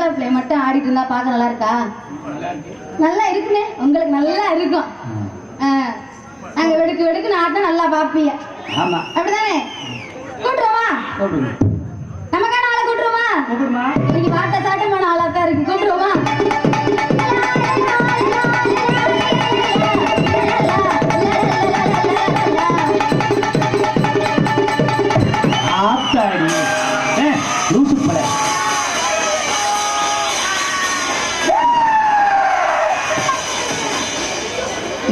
பொம்பளை பிள்ளை மட்டும் ஆடிட்டு இருந்தா பார்க்க நல்லா இருக்கா? நல்லா இருக்குனே, உங்களுக்கு நல்லா இருக்கும். நாங்க வெடுக்கு வெடுக்கு ஆட்டம் நல்லா பாப்பீங்க. ஆமா அப்படிதானே? கூட்டுருமா? நமக்கான ஆளை கூட்டுருமா? இன்னைக்கு வாட்ட சாட்டமான ஆளா தான் இருக்கு. கூட்டுருமா? ஆத்தாடி லூசு பட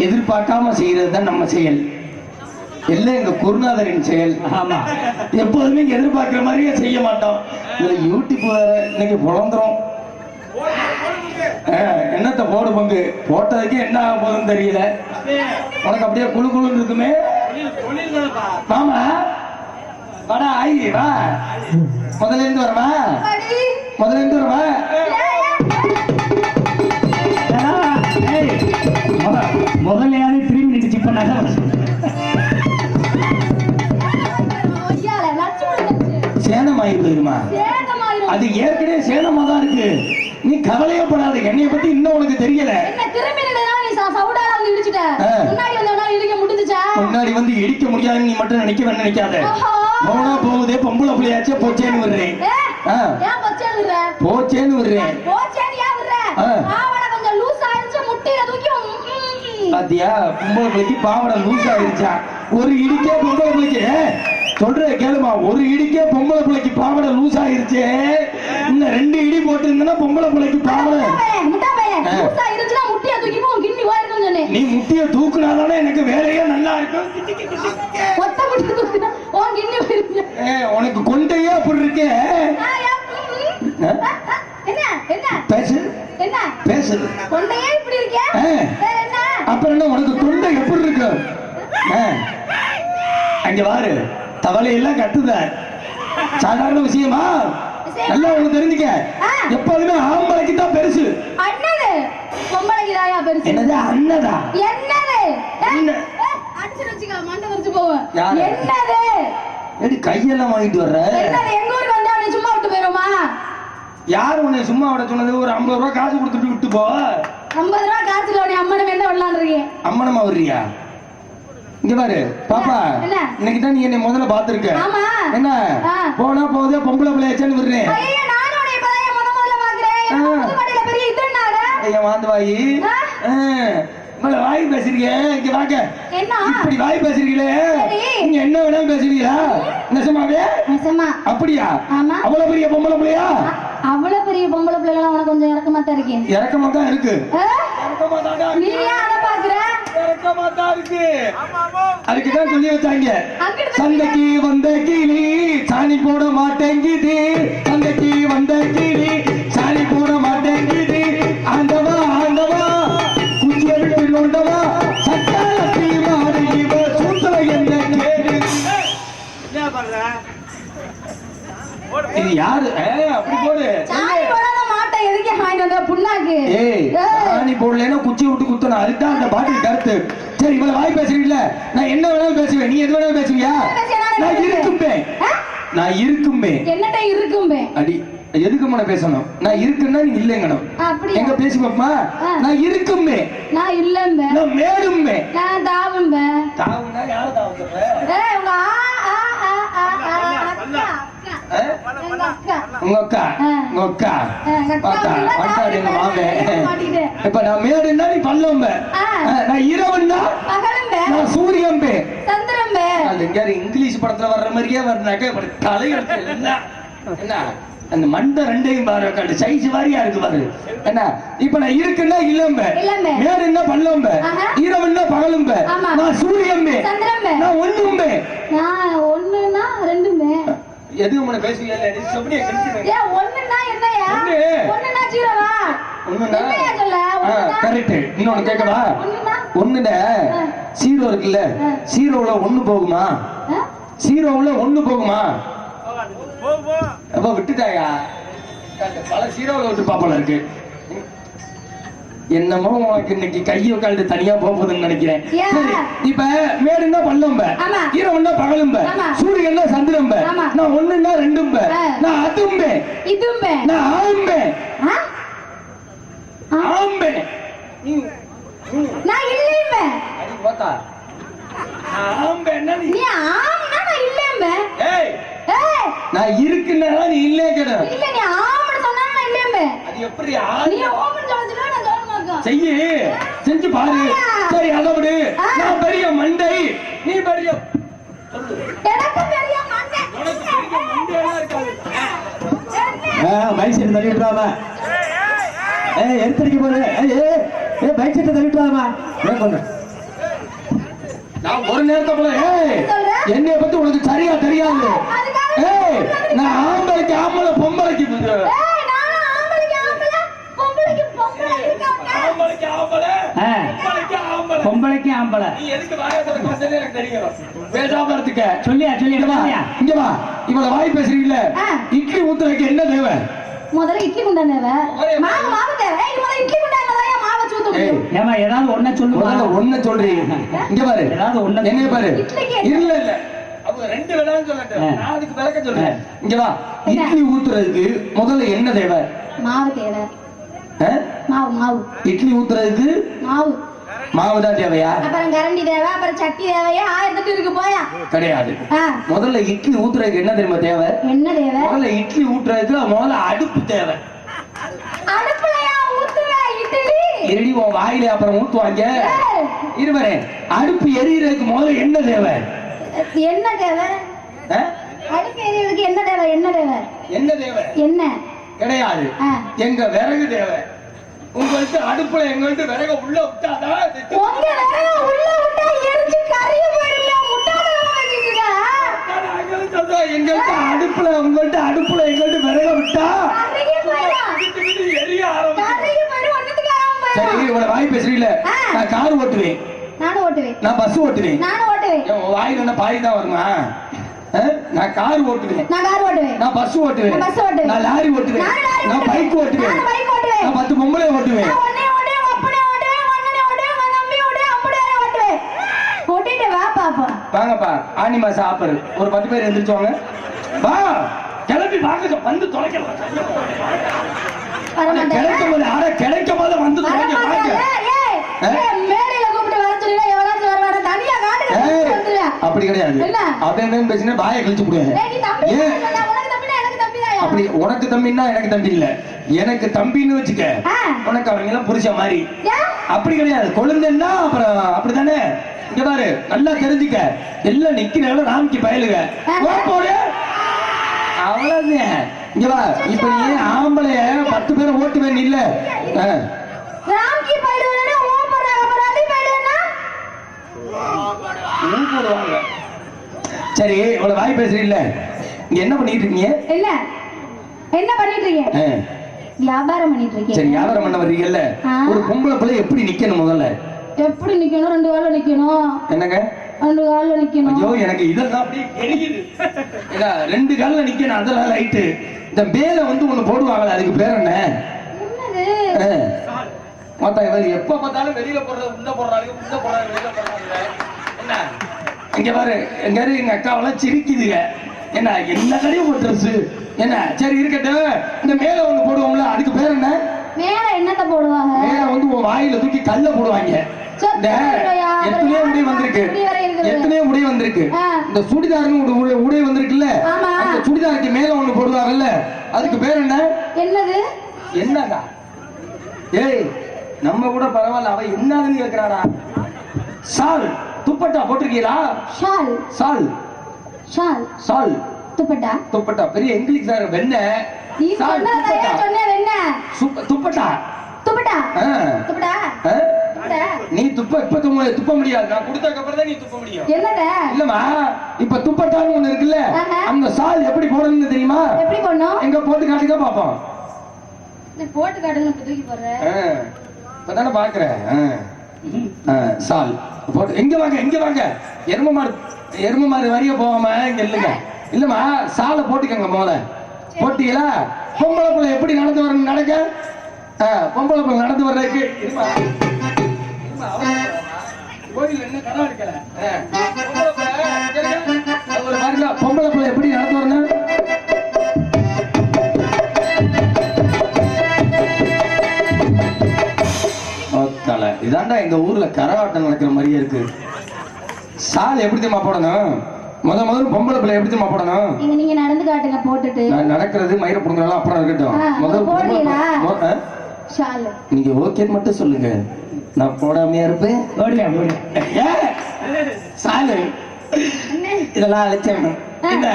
எதிர்பார்க்காம செய்யறது தான் நம்ம செயல், எல்லாம் எங்க குருநாதரின் செயல். ஆமா, எப்போதுமே எதிர்பார்க்கிற மாதிரியே செய்ய மாட்டோம். இதுல யூடியூப் வேற இன்னைக்கு புலந்துரும். என்னத்த போடு பங்கு போட்டதுக்கு என்ன ஆக போகுதுன்னு தெரியல. உனக்கு அப்படியே குழு குழுன்னு இருக்குமே. மாமா வாடா, ஆயி வா, முதல்ல இருந்து வரமா, முதல்ல இருந்து வரமா. முதல்லையாவது திரும்பி நின்று சிப் பண்ணாத. சேனமாயி போயிருமா? அது ஏற்கனவே சேனமா தான் இருக்கு. நீ கவலையே படாத, என்னைய பத்தி இன்னும் உனக்கு தெரியல. முன்னாடி வந்து இடிக்க முடியாதுன்னு நீ மட்டும் நினைக்காத. போனா போகுதே, பொம்பளை பிள்ளையாச்சே போச்சேன்னு விடுறேன். போச்சேன்னு விடுறேன். பாத்தியா, பொம்பளை பிள்ளைக்கு பாவடை லூஸ் ஆயிருச்சா? ஒரு இடிக்கே பொம்பளை பிள்ளைக்கு சொல்ற கேளுமா, ஒரு இடிக்கே பொம்பளை பிள்ளைக்கு பாவடை லூஸ் ஆயிருச்சு. இன்னும் 2 இடி போட்டு இருந்தா பொம்பளை பிள்ளைக்கு பாவடை. நீ முட்டிய தூக்குனாதானே எனக்கு வேலையே நல்லா இருக்கும். உனக்கு கொண்டையே அப்படி இருக்கு. பேசு பேசு. அப்புறம் என்ன உனக்கு தொண்டை எப்படி இருக்கு? அங்க பாரு, தவளையெல்லாம் கத்துத சாதாரண விஷயமா? நல்லா உனக்கு தெரிஞ்சுக்க, எப்போதுமே ஆம்பளைக்கு தான் பெருசு. என்னது அண்ணதா? கையெல்லாம் வாங்கிட்டு வர்ற? சும்மா விட்டு போயிருமா? யாரு உன்னை சும்மா விட சொன்னது? ஒரு 50 ரூபாய் காசு கொடுத்துட்டு விட்டு போ. 50 ரூபாய் காசுல அம்மனம் என்ன விடலான்னு அம்மனமா வர்றியா? இங்க பாரு பாப்பா, இன்னைக்கு தான் நீ என்னை முதல்ல பாத்துருக்க. என்ன போனா போதே பொம்பளை பிள்ளையாச்சேன்னு விடுறேன். வாந்து வாயி வாய் பேசுறீங்க. இங்க வாங்க, இப்படி வாய் பேசுறீங்களே, நீங்க என்ன வேணாலும் பேசுவீங்களா? நெசமாவே? அப்படியா? அவ்வளவு பெரிய பொம்பளை பிள்ளையா? அவ்வளவு பெரிய பொம்பளை பிள்ளைலாம் உனக்கு கொஞ்சம் இறக்கமா தான் இருக்கேன். இறக்கமா தான் இருக்கு. அதுக்குதான் சொல்லி வச்சாங்க, சந்தைக்கு வந்த கிளி சாணி போட மாட்டேங்குது, சந்தைக்கு வந்த கிளி சாணி போட மாட்டேங்குது, ஆண்டவா ஆண்டவா குச்சிய விட்டு நோண்டவா சக்காலத்தி மாறி இவ சூத்திர என்ன கேடு. இது யாரு? அப்படி போடு. சாணி போடலன்னா குச்சி விட்டு குத்தணும், அதுதான் அந்த பாட்டில் கருத்து. சரி, இவ்வளவு வாய் பேசுறீங்கள, நான் என்ன வேணாலும் பேசுவேன், நீ எது வேணாலும் பேசுவியா? நான் இருக்கும்பே, நான் இருக்கும்பே. என்னட்ட இருக்கும்பே அடி எதுக்கு மன பேசணும்? நான் இருக்குன்னா நீ இல்லங்கணும். எங்க பேசி பாப்பா? நான் இருக்கும்பே, நான் இல்லம்பே, நான் மேடும்பே, நான் தாவும்பே. தாவுனா யார தாவுற? ஏய் உங்க உங்க அக்கா, உங்க அக்கா வட்டாடி எங்க மாமே. இப்ப நான் மேடுன்னா நீ பல்லம்பே, நான் இரவுன்னா நான் சூரியம்பே, சந்திரம்பே. அது எங்க இங்கிலீஷ் படத்துல வர்ற மாதிரியே வர்றாக்க தலையெழுத்து என்ன அந்த மண்டை ரெண்டையும் பாரு, சைஸ் வாரியா இருக்கு பாரு. என்ன இப்ப நான் இருக்குன்னா இல்லம்பே, மேடுன்னா பல்லம்பே, இரவுன்னா பகலும்பே, நான் சூரியம்பே, நான் ஒண்ணும்பே. நான் ஒண்ணுனா ரெண்டும்பே. எதுவும் உன பேசுவீங்க? ஒண்ணுனா என்னையா? ஒண்ணுனா ஜீரோவா? ஒண்ணுனா கரெக்ட். இன்னொன்னு கேட்கவா? ஒண்ணுல ஜீரோ இருக்குல்ல, ஜீரோல ஒண்ணு போகுமா? ஜீரோல ஒண்ணு போகுமா? அப்ப விட்டுட்டாயா? பல ஜீரோல விட்டு பாப்பல இருக்கு. என்னமோ உனக்கு இன்னைக்கு கையை கால்ட்டு தனியா போகுதுன்னு நினைக்கிறேன். ஏன்? சரி, இப்ப மேடுன்னா பள்ளம்ப, ஆமா. ஈரம்னா பகலும்ப, ஆமா. சூரியன்னா சந்திரம்ப, ஆமா. நான் ஒண்ணுன்னா ரெண்டும்ப, நான் அதும்பே, இதும்பே, நான் ஆம்பே, ஆ? ஆ? ஆம்பே, நான் இல்லைம்பே. அடி போத்தா, நான் ஆம்பேன்னா நீ நீ ஆம்னா நான் இல்லைம்பே. ஏய், ஏய், நான் இருக்குன்னா நீ இல்லே கேட. இல்ல நீ ஆம்னு சொன்னா நான் இல்லைம்பே. அது எப்படி நீ ஓமன் சொல்லுடா நான் சொல்ல மாட்டேன். செய்யி, செஞ்சு பாரு. சரி அதை விடு. நான் பெரிய மண்டை, நீ பெரிய எனக்கு பெரிய மண்டை. உனக்கு பெரிய மண்டையெல்லாம் இருக்காது. பைக் செட் தள்ளி விட்டுறாம எடுத்துடிக்க போது பைக் செட்டை தள்ளி விட்டுறாமா ஏன் பண்ண நான் ஒரு நேரத்துக்குள்ள சொல்ற? என்னைய பத்தி உனக்கு சரியா தெரியாது. ஏய், நான் ஆம்பளைக்கு ஆம்பளை, பொம்பளைக்கு ஏய், நானும் ஆம்பளைக்கு ஆம்பளை, பொம்பளைக்கு பொம்பளை இருக்கவங்க. ஆம்பளைக்கு ஆம்பளை, பொம்பளைக்கு ஆம்பளை. பொம்பளைக்கு ஆம்பளை நீ எதுக்கு வாயை திறக்கறதுன்னு எனக்கு தெரியும். பேசாம இருந்துக்க. சொல்லியா இங்க வா, இங்க வா. இவ்வளவு வாய் பேசுறீங்கல்ல, ஆ. இட்லி ஊத்துறதுக்கு என்ன தேவை? முதல்ல இட்லி குண்டான் தேவை. மாவு தேவை. ஏய், முதல்ல இட்லி குண்டான் தான் மாவை ஊத்த முடியும். ஏமா ஏதாவது ஒன்ன சொல்லுமா முதல்ல ஒண்ணு சொல்றீங்க. இங்க பாரு, ஏதாவது ஒண்ணு என்னைய பாரு. இட்லிக்கு இல்ல இல்ல, அவங்க ரெண்டு வேணாலும் சொல்லட்டும். நான் அதுக்கு விளக்க சொல்றேன். இங்க வா, என்ன? இட்லி ஊத்துறதுக்கு முதல்ல என்ன தேவை? மாவு தேவை. ஆ? மாவு மாவு இட்லி ஊத்துறதுக்கு மாவு. மாவு தான் தேவையா? அப்புறம் கரண்டி தேவை, அப்புறம் சட்டி தேவையா, 1008 இருக்கு போயா. கிடையாது. ஆ, முதல்ல இட்லி ஊத்துறதுக்கு என்ன தெரியுமா தேவை? என்ன தேவை? முதல்ல இட்லி ஊத்துறதுக்கு முதல்ல அடுப்பு தேவை. அடுப்புலயா ஊத்துவ இட்லி? எரிடி உன் வாயில அப்புறம் ஊத்துவாங்க. ஏய், இருவரே, அடுப்பு எரியறதுக்கு முதல்ல என்ன தேவை? என்ன தேவை? ஆ? அடுப்பு எரியறதுக்கு என்ன தேவை? என்ன தேவை? என்ன தேவை? என்ன? கிடையாது. ஆ. எங்க விறகு தேவை. உங்களுக்கு அடுப்புல எங்கள்ட்ட விறகு உள்ள விட்டாதான் அது உங்க விறகு உள்ள விட்டா எரிஞ்சு கறிய போயிடுங்க. முட்டாளமா வச்சிருக்க. நாங்களும் சொல்றோம், எங்கள்ட்ட அடுப்புல உங்கள்ட்ட அடுப்புல எங்கள்ட்ட விறக விட்டா கறிய போயிடும். விட்டு விட்டு எரிய ஆரம்பிச்சு. கறிய போயிடும். ஒண்ணுத்துக்கு ஆகாம சரி, போயிடும். இவ்வளவு வாய் பேசுறீங்களே, ஆ. நான் கார் ஓட்டுவேன், நானும் ஓட்டுவேன். நான் பஸ் ஓட்டுவேன். நானும் ஓட்டுவேன். என் வாயில என்ன பாய் தான் வருமா? ஆ? நான் கார் ஓட்டுவேன், நான் கார் ஓட்டுவேன். நான் பஸ் ஓட்டுவேன், நான் பஸ் ஓட்டுவேன். நான் லாரி ஓட்டுவேன், நானும் லாரி நான் ஓட்டுவேன். பைக் ஓட்டுவேன், நானும் பைக் ஓட்டுவேன். நான் 10 பொம்பளை ஓட்டுவேன். நான் உன்னை ஓட்டுவேன், அப்பனை ஓட்டுவேன், மண்ணனை ஓட்டுவேன், உன் தம்பி ஓட்டுவேன், அம்புடையாரை ஓட்டுவேன். ஓட்டிட்டு வா பாப்போம். வாங்கப்பா, ஆனி மாசம் ஆப்பர் ஒரு 10 பேர் எந்திரிச்சுவாங்க. வா, கிளம்பி வாங்க, வந்து தொலைக்க வரமாட்டேன். கிடைக்கும் போது ஆட கிடைக்கும் போது வந்து தொலைக்க வாங்க. வரமாட்டேன். ஏய், மேடையில கூப்பிட்டு வர சொல்லினா எவனாச்சும் வருவானா? தனியா காட்டுல ஏய், வந்துருவேன். அப்படி கிடையாது. என்ன? அப்படியே பேசினா வாயை கிழிச்சு போடுவேன். ஏய், நீ தம்பி ஏன்? இல்ல, உனக்கு தம்பினா எனக்கு தம்பிதாயா? அப்படி உனக்கு தம்பின்னா எனக்கு தம்பி இல்ல, எனக்கு தம்பின்னு வச்சுக்க. ஆ. உனக்கு அவங்க எல்லாம் புரிச்ச மாதிரி. ஏன்? அப்படி கிடையாது. கொழுந்தன்னா அப்புறம் அப்படித்தானே. இங்க பாரு, நல்லா தெரிஞ்சுக்க. எல்லாம் நிக்கிறவங்க ராம்கி பயலுக போடு. அவ்வளவுதான். இங்க வா, இப்ப நீ ஆம்பளைய 10 பேரை ஓட்டுவேன் இல்ல. ராம்கி பைடுவனா ஓம் போறாங்க, அப்புறம் அடி பைடுவனா போடுவாங்க. சரி, இவ்வளவு வாய் பேசுறீல்ல, இங்க என்ன பண்ணிட்டு இருக்கீங்க? என்ன என்ன பண்ணிட்டு இருக்கீங்க? வியாபாரம் பண்ணிட்டு சரி, இருக்கீங்க. வியாபாரம் பண்ண வர்றீங்கல்ல, ஆ. ஒரு பொம்பளை பிள்ளை எப்படி நிக்கணும் முதல்ல? எப்படி நிக்கணும்? 2 கால்ல நிக்கணும். என்னங்க? 2 கால்ல நிக்கணும். ஐயோ, எனக்கு இதெல்லாம் அப்படியே எரியுது. ஏன்னா 2 கால்ல நிக்கணும், அதெல்லாம் ரைட்டு. இந்த மேல வந்து ஒண்ணு போடுவாங்களே, அதுக்கு பேர் என்ன? என்னது? மொத்தம் இவர் எப்ப பார்த்தாலும் வெளியில போடுறது, உள்ள போடுறாங்க, உள்ள போடுறாங்க, வெளியில போடுறாங்க. என்ன இங்க பாரு, எங்க அக்காவெல்லாம் சிரிக்குதுங்க. என்ன எல்லா கடையும் ஒரு ட்ரெஸ். என்ன சரி இருக்கட்டும், இந்த மேல ஒண்ணு போடுவோம்ல, அதுக்கு பேர் என்ன? மேல என்னத்த போடுவாங்க? மேல வந்து உன் வாயில தூக்கி கல்ல போடுவாங்க. இந்த எத்தனையோ உடை வந்திருக்கு, எத்தனையோ உடை வந்திருக்கு. இந்த சுடிதார்னு ஒரு உடை வந்திருக்குல்ல, ஆமா. அந்த சுடிதாருக்கு மேல ஒண்ணு போடுவாங்கல்ல, அதுக்கு பேர் என்ன? என்னது? என்னடா? ஏய், நம்ம கூட பரவாயில்ல, அவ என்னன்னு கேக்குறாடா. சால், துப்பட்டா போட்டிருக்கீங்களா? ஷால். சால், ஷால். சால், துப்பட்டா. துப்பட்டா பெரிய இங்கிலீஷ் சார். வெண்ண நீ சால், சொன்னதே துப்பட்டா. சொன்னேன். என்ன? துப்பட்டா. துப்பட்டா. ஆ. துப்பட்டா. ஆ? துப்பட்டா. நீ இப்ப துப்ப முடியாது. நான் கொடுத்ததுக்கு அப்புறம் தான் நீ துப்ப முடியும். என்னடா? இல்லம்மா, இப்ப துப்பட்டான்னு ஒண்ணு இருக்குல்ல, ஆஹா. அந்த சால் எப்படி போடணும்னு தெரியுமா? எப்படி போடணும்? எங்க போட்டு காட்டுக்க பாப்போம். நீ போட்டு காட்டுன்னு இப்ப தூக்கி போடுற. இப்பதானே பாக்குறேன். சால் போட்டு எங்க வாங்க, எங்க வாங்க. எரும மாடு வரிய போகாம இங்க இல்லைங்க. இல்லம்மா, சாலை போட்டுக்கங்க முதல்ல. போட்டீங்களா? பொம்பளை பிள்ளை எப்படி நடந்து வரணும் நடக்க? பொம்பளை பிள்ளை நடந்து வர்றதுக்கு கோயில் என்ன கடை எடுக்கல பொம்பளை பிள்ளை எப்படி நடந்து வரணும் இதாண்டா எங்க ஊர்ல கரகாட்டம் நடக்கிற மாதிரியே இருக்கு. சால் எப்படி தெரியுமா போடணும்? முதல்ல பொம்பளை பிள்ளை எப்படி தெரியுமா போடணும்? நீங்க நடந்து காட்டுங்க போட்டுட்டு. நான் நடக்கிறது மயிரை புடுங்கலாம் அப்புறம் இருக்கட்டும். முதல்ல போடுறீங்களா? சால் நீங்க ஓகேன்னு மட்டும் சொல்லுங்க. நான் போடாமையா இருப்பேன். சாலு இதெல்லாம் அழைச்சிடணும். என்ன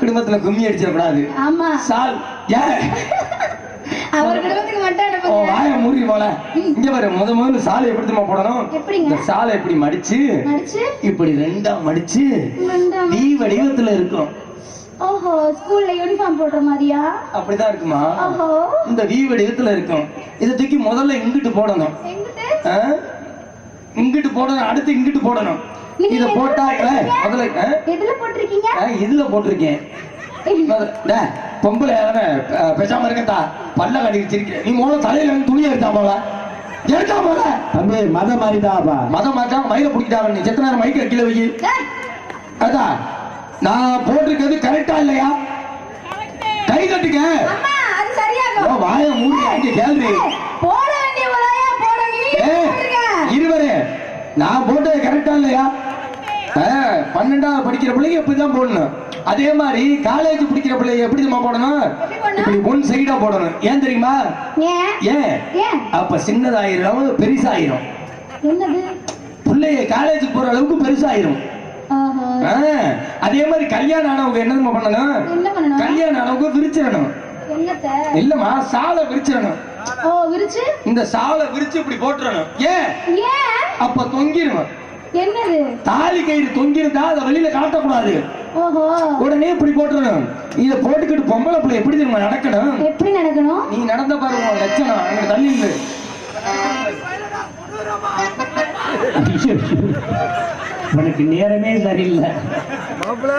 குடும்பத்துல கும்மி அடிச்சிடக்கூடாது. ஆமா சால் அவர் குடும்பத்துக்கு மட்டும் வாய மூடி போல. இங்க பாரு முதல்ல சாலை எப்படி தெரியுமா போடணும்? இந்த சாலை இப்படி மடிச்சு இப்படி ரெண்டா மடிச்சு டி வடிவத்துல இருக்கும். ஓஹோ ஸ்கூல்ல யூனிஃபார்ம் போடுற மாதிரியா? அப்படிதான் இருக்குமா? ஓஹோ இந்த வி வடிவத்துல இருக்கும். இத தூக்கி முதல்ல இங்கிட்டு போடணும். இங்கிட்டு போடணும். அடுத்து இங்கிட்டு போடணும். இத போட்டா முதல்ல எதுல போட்டிருக்கீங்க? இதுல போட்டிருக்கேன். பொம்பளை பேசாம இருக்கா பல்ல கடிச்சிருக்கேன். நீ மூலம் தலையில துணி எடுத்தா போல எடுத்தா போல தம்பி மதம் மாறிதாப்பா. மதம் மாற்றா மயில பிடிக்கிட்டாங்க. நீ செத்த நேரம் மைக்க கீழே வை. அதான் நான் போட்டிருக்கிறது கரெக்டா இல்லையா? கை தட்டுங்க. வாய மூடி அங்க கேள்வி இருவரே நான் போட்டது கரெக்டா இல்லையா? 12வது படிக்கிற பிள்ளைங்க இப்படிதான் போடணும். அதே மாதிரி காலேஜ் பிடிக்கிற பிள்ளைங்க எப்படி தெரியுமா போடணும்? இப்படி ஒன் சைடா போடணும். ஏன் தெரியுமா? ஏன் அப்ப சின்னதாயிரும் பெருசாயிரும். பிள்ளைய காலேஜுக்கு போற அளவுக்கு பெருசாயிரும். அதே மாதிரி கல்யாணம் ஆனவங்க என்ன பண்ணணும்? கல்யாணம் ஆனவங்க விரிச்சிடணும். இல்லமா சாலை விரிச்சிடணும். இந்த சாலை விரிச்சு இப்படி போட்டுறணும். ஏன் அப்ப தொங்கிரும். என்னது தாலி கயிறு தொங்கிருந்தா அதை வெளியில காட்டக்கூடாது. உடனே இப்படி போட்டுறணும். இத போட்டுக்கிட்டு பொம்பளை பிள்ளை எப்படி தெரியுமா நடக்கணும்? எப்படி நடக்கணும்? நீ நடந்த பாருங்க லட்சணம் அங்க தள்ளி இல்ல. உனக்கு நேரமே சரியில்லை. போடுற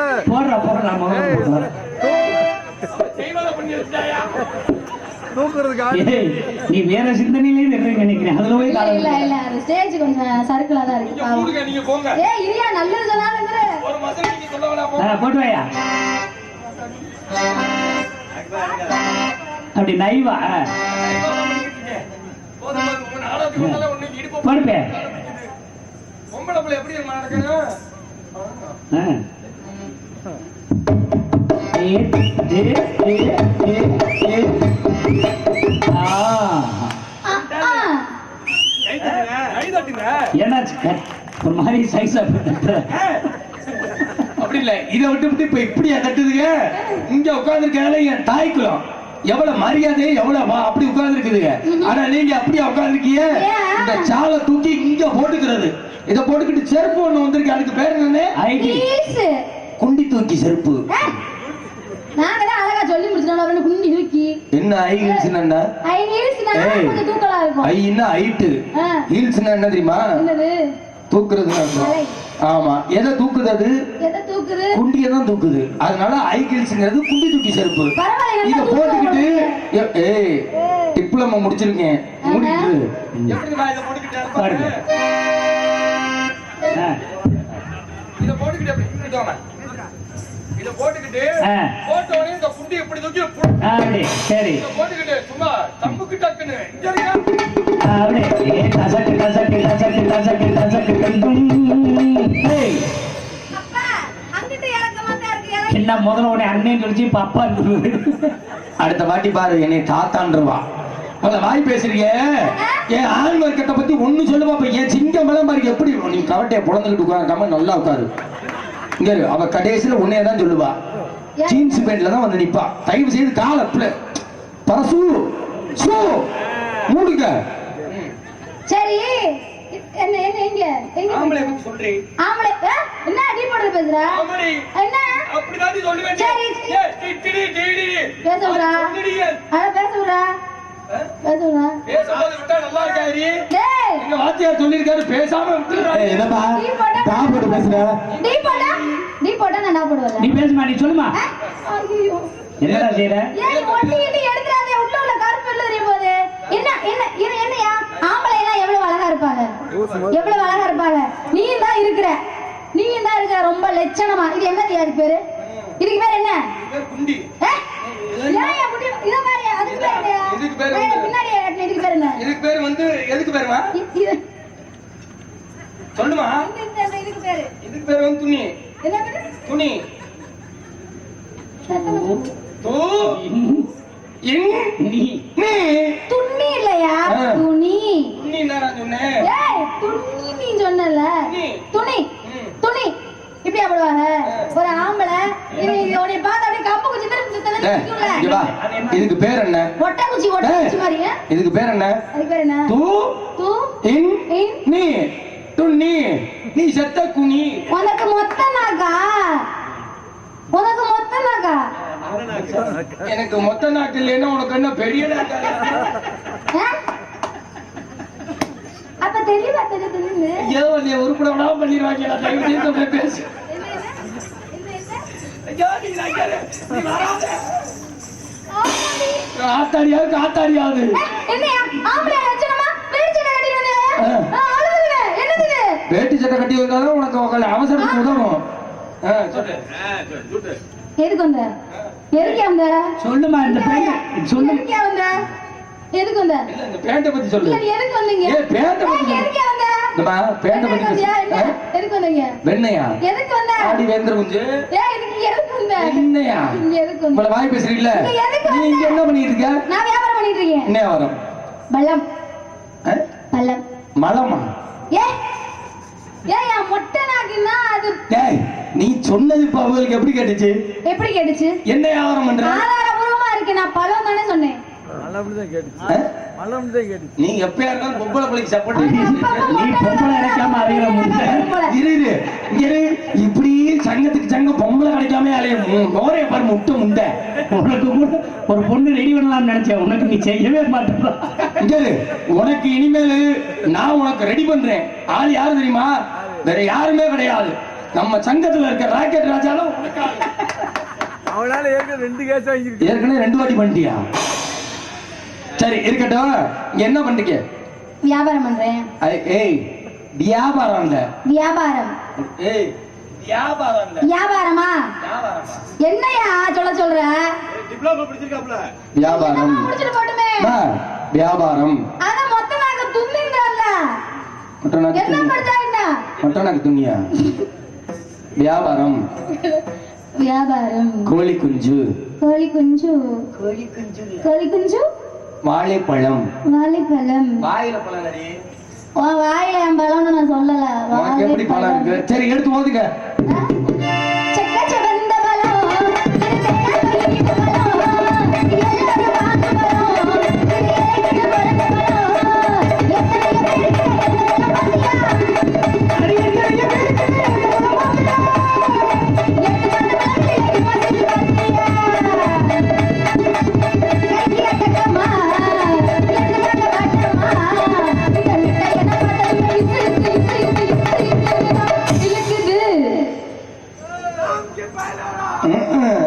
நீ வேற சிந்தனையிலே நினைக்கிறேன். அதுல போய் இல்ல ஸ்டேஜ் கொஞ்சம் சர்க்கிளா தான் இருக்கு. நீங்க போங்க. ஏய் இல்லையா நல்லது சொன்னாலுங்கற ஒரு மாசம் நீங்க சொல்லவலாம். போட்டு வாயா அப்படி நைவா படுப்பே. பொம்பளை பிள்ளை எப்படி நடக்கணும்? ஒரு மாதிரி சைஸா அப்படி இல்ல. இதை விட்டு இப்ப இப்படியா தட்டுதுங்க? இங்க உட்கார்ந்து இருக்காங்க என் தாய்க்குளம் எவ்வளவு மரியாதை எவ்வளவு அப்படி உட்கார்ந்து இருக்குதுங்க. ஆனா நீங்க அப்படியே உட்கார்ந்து இருக்கீங்க. இந்த சாலை தூக்கி இங்க போட்டுக்கிறது. இத போட்டுக்கிட்டு செருப்பு ஒண்ணு வந்திருக்கு. அதுக்கு பேர் என்ன? குண்டி தூக்கி செருப்பு. நாங்க தான் அழகா சொல்லி முடிச்சோம். அவரே குண்டி தூக்கி என்ன ஹை ஹீல்ஸ்னா என்ன? ஹை ஹீல்ஸ்னா கொஞ்சம் தூக்கலா இருக்கும். ஹைனா ஹைட். ஹீல்ஸ்னா என்ன தெரியுமா? என்னது? தூக்குறதுன்னு அர்த்தம். ஆமா எதை தூக்குது? அது எதை தூக்குது? குண்டியை தான் தூக்குது. அதனால ஹை ஹீல்ஸ்ங்கிறது குண்டி தூக்கி செருப்பு. இத போட்டுக்கிட்டு ஏய் டிப்ளமோ முடிச்சிருக்கேன் முடிக்குது. எப்படி நான் இத போட்டுக்கிட்டேன் பாருங்க. இத போட்டுக்கிட்டு எப்படி நின்னுட்டோமா? இத போட்டுக்கிட்டு போட்டோனே இந்த குண்டி இப்படி தூக்கி அப்படி சரி இத போட்டுக்கிட்டு சும்மா தம்புக்கு டக்குன்னு இங்க இருங்க. அப்படியே தசக்கு ஏய் அப்பா அங்கிட்டு இறக்கமா தான் இருக்கு. என்ன முதல்ல உடனே அண்ணன் சொல்லிச்சு பாப்பா. அடுத்த வாட்டி பாரு என்னை தாத்தான்றவா. வாய் பேசுறீங்க. என் ஆண் வர்க்கத்தை பத்தி ஒண்ணு சொல்லுவா. என் சிங்கம் எல்லாம் பாரு எப்படி நீ கவட்டையை புலந்துக்கிட்டு உட்கார நல்லா உட்காரு. இங்க அவ கடைசியில உன்னையதான் சொல்லுவா. ஜீன்ஸ் பேண்ட்ல தான் வந்து நிப்பா. தயவு செய்து கால பரசு சோ மூடுங்க. சரி என்ன எங்க ஆம்பளை பத்தி சொல்றீ? ஆம்பளை என்ன அடி போடுற பேசுறா? என்ன அப்படிதான் நீ சொல்லுவேன். சரி பேசுறா. அட பேசுறா. பேசுறா. பேசாம விட்டா நல்லா இருக்காடி. டேய் எங்க வாத்தியார் சொல்லிருக்காரு பேசாம விட்டுறா. என்னப்பா டா போடு பேசுற? நீ போடா நான் போடுவேன். நீ பேசுமா நீ சொல்லுமா. ஐயோ என்னடா செய்ற? ஏய் ஒட்டி எடுத்துறாதே. உள்ள உள்ள கருப்பு எல்லாம் தெரிய போகுது. என்ன என்னையா ஆம்பளை எல்லாம் எவ்வளவு அழகா இருப்பாங்க, எவ்வளவு அழகா இருப்பாங்க. நீ தான் இருக்கிற ரொம்ப லட்சணமா. இது என்னது அதுக்கு பேரு? இதுக்கு பேர் என்ன? குண்டி. ஏன்யா குண்டி? இத பாருயா, அதுக்கு பேர் என்னயா? இதுக்கு பேர் பின்னாடி இதுக்கு பேர் என்ன? இதுக்கு பேர் வந்து எதுக்கு பேருமா? சொல்லுமா? இதுக்கு பேரு வந்து துணி. என்ன பேரு? துணி. துணி இல்லையா? துணி. துணி என்னடா சொன்னேன்? ஏய் துணி நீ சொன்னல. துணி துணி இப்படி போடுவாங்க ஒரு ஆம்பளை. இது உன்னை பார்த்து அப்படியே கம்பு குச்சி தெரிஞ்சுல. இதுக்கு பேர் என்ன? ஒட்ட குச்சி மாதிரி. இதுக்கு பேர் என்ன? அதுக்கு பேர் என்ன? தூ தூ இன் நீ துணி. நீ செத்த குனி. உனக்கு மொத்த நாக்கா? எனக்கு மொத்த நாக்கு இல்லைன்னா உனக்கு என்ன பெரிய நாக்கா? அப்ப தெளிவா தெரியுது. ஏதோ நீ உருப்பட விடாம பண்ணிடுவாங்க. பேசு. ஆத்தாடியாவது வேட்டி சட்டை கட்டி வந்தாலும் உனக்கு அவசரத்துக்கு உதவும். எதுக்கு வந்த? எதுக்கு வந்த? சொல்லுமா இந்த சொல்லு. எதுக்கு வந்த? எதுக்கு வந்த? இந்த பேண்ட பத்தி சொல்லு. எதுக்கு வந்தீங்க? பேண்ட பத்தி. எதுக்கு வந்த? இந்த பேண்ட பத்தி சொல்லு. எதுக்கு வந்தீங்க? வெண்ணையா? எதுக்கு வந்த? ஆடி வேந்திர குஞ்சு. இதுக்கு எதுக்கு வந்த? வெண்ணையா? இங்க எதுக்கு வந்த? உங்கள வாய் பேசுறீல்ல? நீ இங்க என்ன பண்ணிட்டு இருக்க? நான் வியாபாரம் பண்ணிட்டு இருக்கேன். என்ன வியாபாரம்? பல்லம். பல்லம். மலமா? ஏய் மொட்டை நாக்குன்னா அது. டேய் நீ சொன்னது இப்ப அவங்களுக்கு எப்படி கேட்டுச்சு? எப்படி கேட்டுச்சு? என்ன வியாபாரம் பண்ற? ஆதாரபூர்வமா இருக்கு. நான் பழம் தானே சொன்னேன். நீ எப்பயா இருந்தாலும் பொம்பளை பிள்ளைக்கு சப்போர்ட் பண்ணி நீ பொம்பளை கிடைக்காம அலையிற முட்டை. இரு இப்படி சங்கத்துக்கு சங்க பொம்பளை கிடைக்காம அலைய மோரைய பாரு முட்டை முண்டை. உனக்கு கூட ஒரு பொண்ணு ரெடி பண்ணலாம்னு நினைச்சேன். உனக்கு நீ செய்யவே மாட்டேன். உனக்கு இனிமேல் நான் உனக்கு ரெடி பண்றேன். ஆள் யாரு தெரியுமா? வேற யாருமே கிடையாது. நம்ம சங்கத்துல இருக்க ராக்கெட் ராஜாலும் அவனால ஏற்கனவே 2 வாட்டி பண்ணிட்டியா? சரி இருக்கட்டும். என்ன பண்றீங்க? வியாபாரம் பண்றேன். ஏய் வியாபாரம் இல்ல. வியாபாரம். ஏய் வியாபாரம் இல்ல. வியாபாரமா? என்னையா சொல்ற? டிப்ளோமா படிச்சிருக்காப்ல. வியாபாரம். முடிச்சிட்டு போடுமே. வியாபாரம். அத மொத்த நாக்கு துண்ணின்றல்ல. என்ன படிச்சா என்ன? மொத்த நாக்கு துண்ணியா? வியாபாரம். வியாபாரம். கோழி குஞ்சு. கோழி குஞ்சு. வாழைப்பழம். வாயில பழம் நடி. வாயில என் பழம்னு நான் சொல்லல. எப்படி பழம் இருக்கு? சரி எடுத்து ஓதுங்க.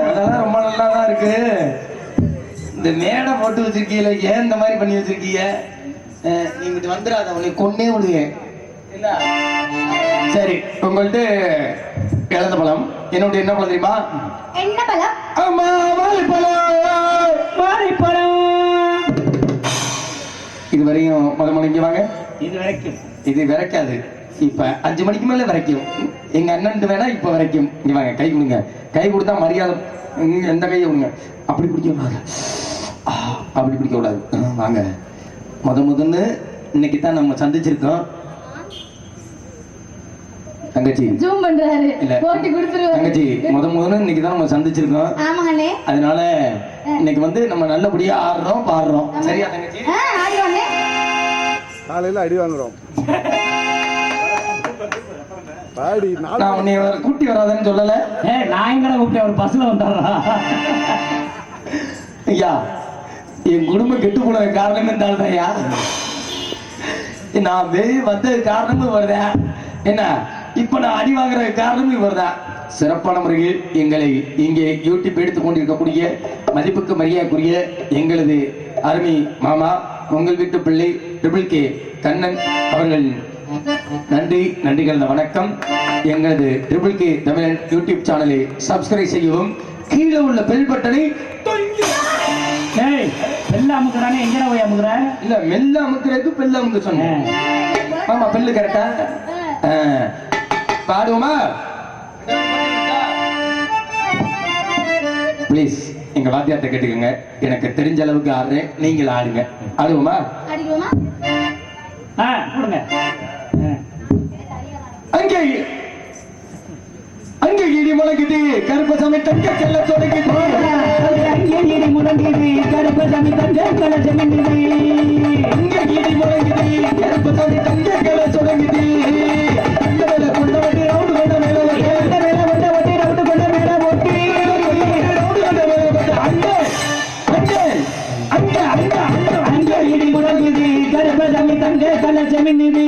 அதெல்லாம் ரொம்ப நல்லாதான் இருக்கு. இந்த மேடை போட்டு வச்சிருக்கீங்கள, ஏன் இந்த மாதிரி பண்ணி வச்சிருக்கீங்க? நீங்க வந்துடாத, உனக்கு கொன்னே விடுவேன். என்ன சரி உங்கள்ட்ட இழந்த பழம். என்னுடைய என்ன பழம் தெரியுமா? என்ன பழம்? ஆமா வாழைப்பழம். இது வரையும் முதல்ல இங்க வாங்க. இது விரைக்காது. இப்ப 5 மணிக்கு மேல வரைக்கும். எங்க அண்ணன் வேணா இப்ப வரைக்கும். இங்க வாங்க, கை கொடுங்க. கை கொடுத்தா மரியாதை. எந்த கையை கொடுங்க. அப்படி பிடிக்க கூடாது. அப்படி பிடிக்க கூடாது. வாங்க. முதல்ல இன்னைக்கு தான் நம்ம சந்திச்சிருக்கோம். தங்கச்சி ஜூம் பண்றாரு. போட்டி கொடுத்துருவாரு. தங்கச்சி முதல்ல இன்னைக்கு தான் நம்ம சந்திச்சிருக்கோம். ஆமாண்ணே. அதனால இன்னைக்கு வந்து நம்ம நல்லபடியா ஆடுறோம் பாடுறோம். சரியா தங்கச்சி? ஆடுறோண்ணே. காலையில அடி வாங்குறோம். பாடி நான் உன்னை கூட்டி வராதன்னு சொல்லல. நான் எங்கட கூப்பிட்டு ஒரு பஸ்ல வந்தாரா? ஐயா என் குடும்பம் கெட்டு போன காரணம் இருந்தால்தான் ஐயா. நான் வெளியே வந்தது காரணமும் வருதேன். என்ன இப்ப நான் அடி வாங்குற காரணமும் வருதான். சிறப்பான முறையில் எங்களை இங்கே யூடியூப் எடுத்துக் கொண்டிருக்கக்கூடிய மதிப்புக்கு மரியாதைக்குரிய எங்களது அருமை மாமா உங்கள் வீட்டு பிள்ளை ட்ரிபிள் கே கண்ணன் அவர்கள் நன்றி கலந்த வணக்கம். எங்களது ட்ரிபிள் கே தமிழன் யூடியூப் சேனலை சப்ஸ்கிரைப் செய்யவும், கீழே உள்ள பெல் பட்டனை ஏய் பெல்ல அமுக்குறானே, எங்கடா போய் அமுக்குற? இல்ல மெல்ல அமுக்குறதுக்கு பெல்ல அமுக்க சொன்னேன். ஆமா பெல்லு கரெக்டா. பாடுவோமா? ப்ளீஸ் எங்க வாத்தியார்ட்ட கேட்டுக்கோங்க, எனக்கு தெரிஞ்ச அளவுக்கு ஆடுறேன், நீங்கள் ஆடுங்க. ஆடுவோமா? அடிக்குமா? போடுங்க. அங்கே அங்கே இடி முழங்குது, கருப்பசாமி தங்க செல்ல தொடங்குது. அங்கே இடி முழங்குது, கருப்பசாமி தங்க செல்ல தொடங்குது. அங்கே இடி முழங்குது, கருப்பசாமி தங்க செல்ல தொடங்குது. அந்த மேல கொண்ட வண்டி ரவுண்டு கொண்ட மேல ஓட்டு, அந்த மேல கொண்ட வண்டி ரவுண்டு கொண்ட மேல ஓட்டு, ரவுண்டு கொண்ட மேல ஓட்டு. அங்கே அங்கே அங்கே அங்கே அங்கே இடி முழங்குது, கருப்பசாமி தங்க செல்ல ஜமினிது.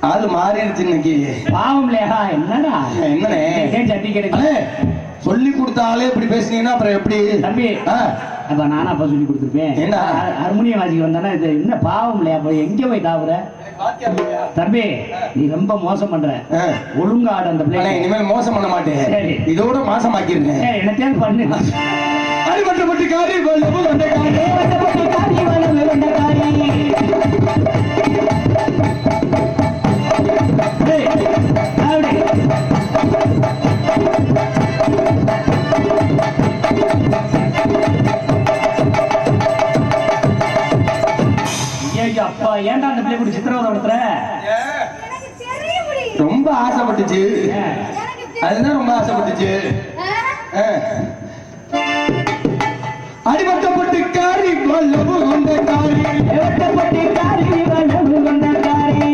அது மாறிடுச்சு இன்னைக்கு. பாவம்லையா? என்னடா என்னனே சட்டி கிடைக்கல சொல்லி கொடுத்தாலே இப்படி பேசுனீங்கன்னா அப்புறம் எப்படி தம்பி? அப்ப நானா அப்ப சொல்லி கொடுத்துருப்பேன். என்ன ஹார்மோனியம் வாசிக்க வந்தானா இது என்ன பாவம் இல்லையா? போய் எங்க போய் தாவுற தம்பி? நீ ரொம்ப மோசம் பண்ற. ஒழுங்கா ஆடு அந்த பிள்ளை. இனிமேல் மோசம் பண்ண மாட்டேன், இதோட மாசம் ஆக்கிருக்கேன். என்னத்தையும் பண்ணு. அடிபட்டப்பட்டு காரி வல்லபு வண்டகாரி, அடிபட்டப்பட்டு காரி வல்லபு வண்டகாரி. அப்பா ஏன்டா அந்த பிள்ளை கூட சித்திரவதை நடத்துற? ரொம்ப ஆசைப்பட்டுச்சு, அதுதான் ரொம்ப ஆசைப்பட்டுச்சு. அடிபட்டப்பட்டு காரி வல்லபு வண்டகாரி, அடிபட்டப்பட்டு காரி வல்லபு வண்டகாரி.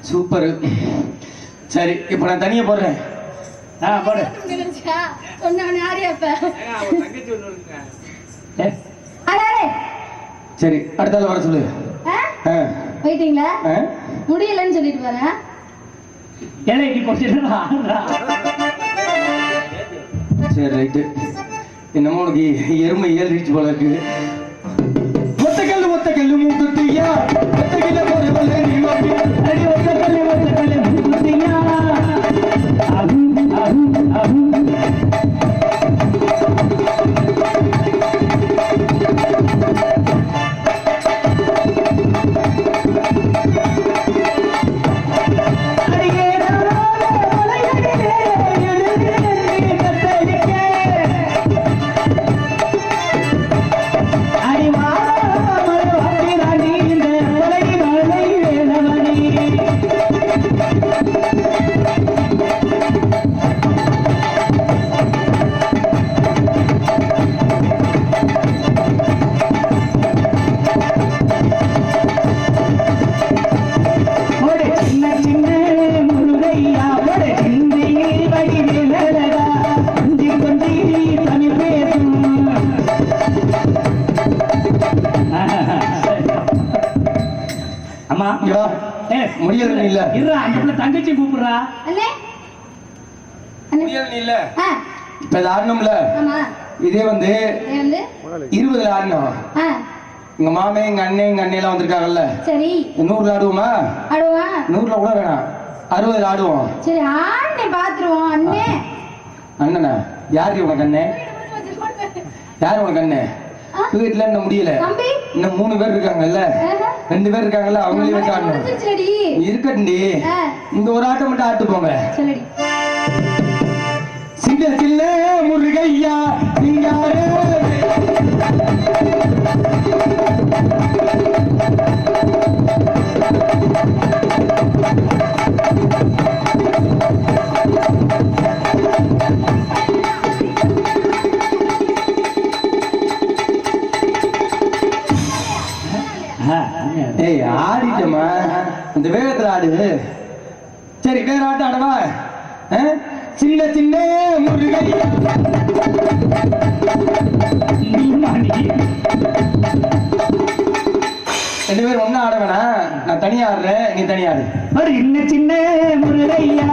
சூப்பர். சரி இப்ப நான் தனியா போடுறேன். போடு. சரி அடுத்தால வர சொல்லு. போயிட்டீங்களா? முடியலன்னு சொல்லிட்டு வரேன். சரி ரைட்டு. என்னமோ உனக்கு எருமை ஏறிடுச்சு போல இருக்கு. ஒத்த கல்லு மூக்குத்தியா, ஒத்த கல்லு போறவள நீ வாடி, அடி ஒத்த கல்லு மூக்குத்தியா. அஹு அஹு அஹு இங்க வா. முடியல நீ இல்ல. இருடா, அந்த புள்ள தங்கச்சி கூப்பிடுறா. அண்ணே அண்ணே முடியல நீ இல்ல. ஆ இப்ப இது ஆடணும்ல. ஆமா இதே வந்து இது வந்து 20ல ஆடணும். ஆ எங்க மாமே எங்க அண்ணன் எங்க அண்ணெல்லாம் வந்திருக்காங்கல்ல. சரி 100ல ஆடுவோமா? ஆடுவா 100ல கூட வேணாம், 60ல ஆடுவோம். சரி ஆண்ணே பாத்துருவோம். அண்ணே அண்ணனா யாரு உனக்கு அண்ணன்? யாரு உனக்கு அண்ணன்? வீட்டுல இன்னும் முடியல. தம்பி இன்னும் 3 பேர் இருக்காங்கல்ல, ஆஹா. 2 பேர் இருக்காங்கல்ல, அவங்களே வச்சு ஆடணும். முடிஞ்சிருச்சுடி. இருக்கட்டும்டி, ஆ. இந்த ஒரு ஆட்டம் மட்டும் ஆட்டு போங்க. சொல்லுடி. சின்ன சின்ன முருகையா சிங்காரே. ஏய் ஆடிட்டமா, இந்த வேகத்துல ஆடு. சரி வேற ஆட்டம் ஆடவா? சின்ன சின்ன முருகை. ரெண்டு பேரும் ஒண்ணா ஆட வேணாம், நான் தனியா ஆடுறேன், நீ தனியா ஆடு. சின்ன சின்ன முருகையா.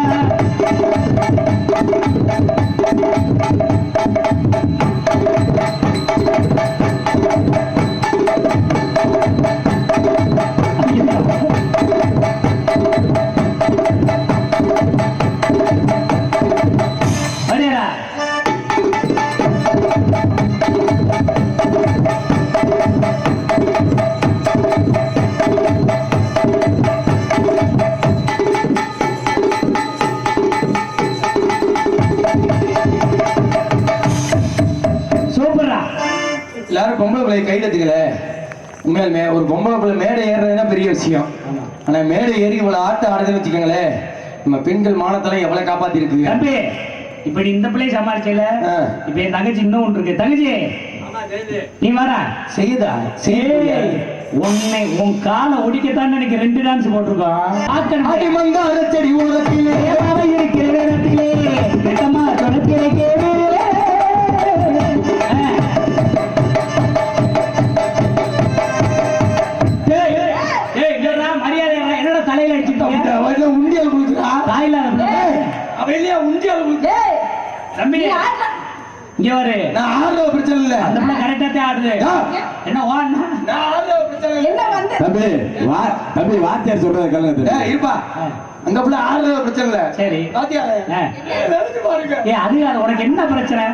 எல்லாரும் பொம்பளை பிள்ளை கையில எடுத்துக்கல. உண்மையாலுமே ஒரு பொம்பளை பிள்ளை மேடை ஏறுறதுன்னா பெரிய விஷயம். ஆனா மேடை ஏறி இவ்வளவு ஆட்டம் ஆடுதுன்னு வச்சுக்கோங்களேன், நம்ம பெண்கள் மானத்தெல்லாம் எவ்வளவு காப்பாத்தி இருக்கு. தம்பி இப்ப நீ இந்த பிள்ளை சமாளிக்கல, இப்ப என் தங்கச்சி இன்னும் ஒன்று இருக்கு. தங்கச்சி நீ வரா செய்யுதா? உன்னை உன் காலை ஒடிக்கத்தான் எனக்கு 2 டான்ஸ் போட்டிருக்கோம். அடிமந்தாரச்செடி ஓரத்திலே இருக்கிற நேரத்திலே வெட்டமா தொடக்கிறே. மரியாதை என்னோட தலையில அடிச்சுட்டோம். உண்டியல் கொடுக்குறா தாயில அவன் இல்லையா உண்டியல் கொடுக்க. தம்பி இங்க வரு, நான் ஆடுற பிரச்சனை இல்ல, அந்த பிள்ளை கரெக்டாத்தே ஆடுது. என்ன ஓடனா நான் ஆடுற பிரச்சனை இல்ல. என்ன வந்து தம்பி வாத்தியார் சொல்றது கல்லுங்க இருப்பா, அந்த பிள்ளை ஆடுற பிரச்சனை இல்ல. சரி வாத்தியாரே பாருங்க. அது உனக்கு என்ன பிரச்சனை?